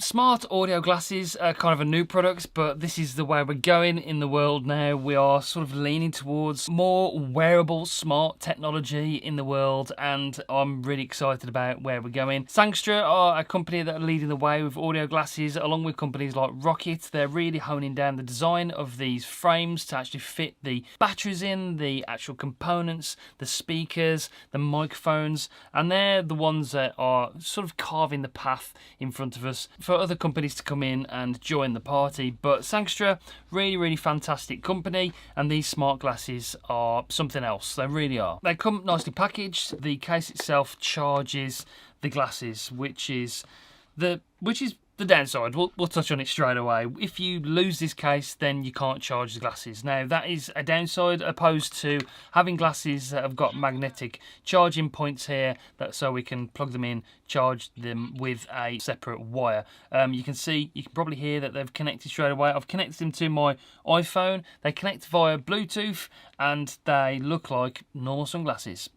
Smart audio glasses are kind of a new product, but this is the way we're going in the world now. We are sort of leaning towards more wearable, smart technology in the world, and I'm really excited about where we're going. Sangstre are a company that are leading the way with audio glasses, along with companies like Rocket. They're really honing down the design of these frames to actually fit the batteries in, the actual components, the speakers, the microphones, and they're the ones that are sort of carving the path in front of us for other companies to come in and join the party. But Sangstre, really fantastic company, and these smart glasses are something else. They really are. They come nicely packaged. The case itself charges the glasses, which is the downside. We'll touch on it straight away. If you lose this case, then you can't charge the glasses. Now, that is a downside, opposed to having glasses that have got magnetic charging points here, so we can plug them in, charge them with a separate wire. You can probably hear that they've connected straight away. I've connected them to my iPhone. They connect via Bluetooth, and they look like normal sunglasses.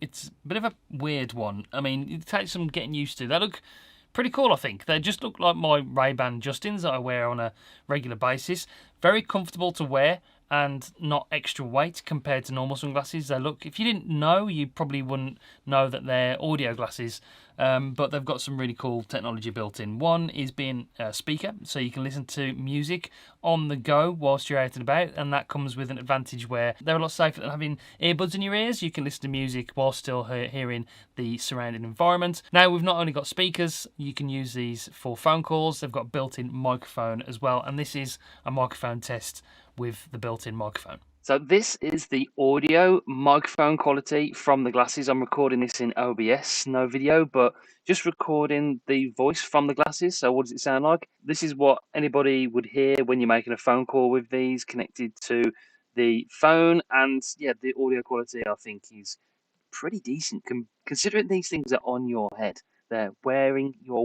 It's a bit of a weird one. I mean, it takes some getting used to. They look pretty cool, I think. They just look like my Ray-Ban Justins that I wear on a regular basis. Very comfortable to wear and not extra weight compared to normal sunglasses. They look, if you didn't know, you probably wouldn't know that they're audio glasses, but they've got some really cool technology built in. One is being a speaker, so you can listen to music on the go whilst you're out and about, and that comes with an advantage where they're a lot safer than having earbuds in your ears. You can listen to music while still hearing the surrounding environment. Now, we've not only got speakers, you can use these for phone calls. They've got built-in microphone as well, and this is a microphone test with the built-in microphone. So this is the audio microphone quality from the glasses. I'm recording this in OBS, no video, but just recording the voice from the glasses. So what does it sound like? This is what anybody would hear when you're making a phone call with these connected to the phone. And yeah, the audio quality, I think, is pretty decent considering these things are on your head. You're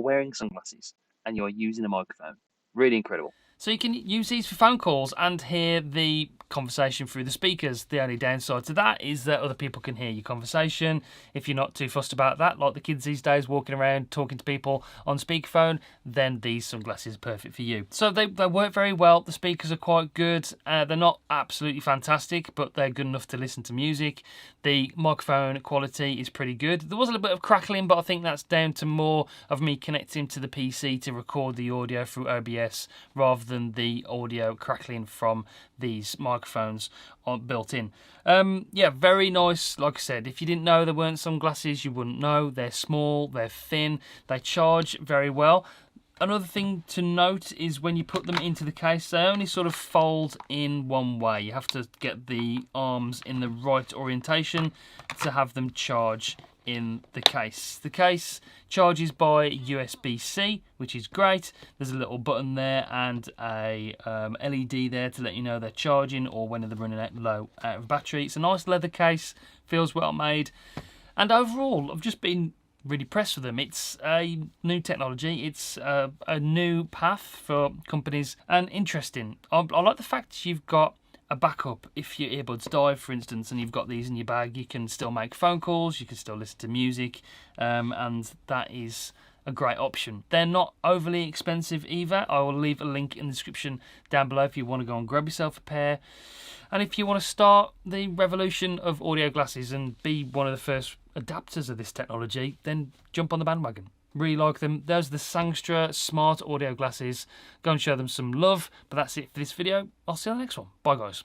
wearing sunglasses and you're using a microphone. Really incredible. So you can use these for phone calls and hear the conversation through the speakers. The only downside to that is that other people can hear your conversation. If you're not too fussed about that, like the kids these days walking around talking to people on speakerphone, then these sunglasses are perfect for you. So they work very well. The speakers are quite good. They're not absolutely fantastic, but they're good enough to listen to music. The microphone quality is pretty good. There was a little bit of crackling, but I think that's down to more of me connecting to the PC to record the audio through OBS rather than the audio crackling from these microphones built in. Yeah, very nice. Like I said, if you didn't know there weren't sunglasses, you wouldn't know. They're small, they're thin, they charge very well. Another thing to note is when you put them into the case, they only sort of fold in one way. You have to get the arms in the right orientation to have them charge in the case. The case charges by USB-C, which is great. There's a little button there and a LED there to let you know they're charging or when they're running out of battery. It's a nice leather case, feels well made, and overall I've just been really impressed with them. It's a new technology, it's a new path for companies, and interesting. I like the fact you've got a backup if your earbuds die, for instance, and you've got these in your bag. You can still make phone calls, you can still listen to music, and that is a great option. They're not overly expensive either. I will leave a link in the description down below if you want to go and grab yourself a pair. And if you want to start the revolution of audio glasses and be one of the first adapters of this technology, then jump on the bandwagon. Really like them. There's the Sangstre smart audio glasses. Go and show them some love. But that's it for this video. I'll see you on the next one. Bye, guys.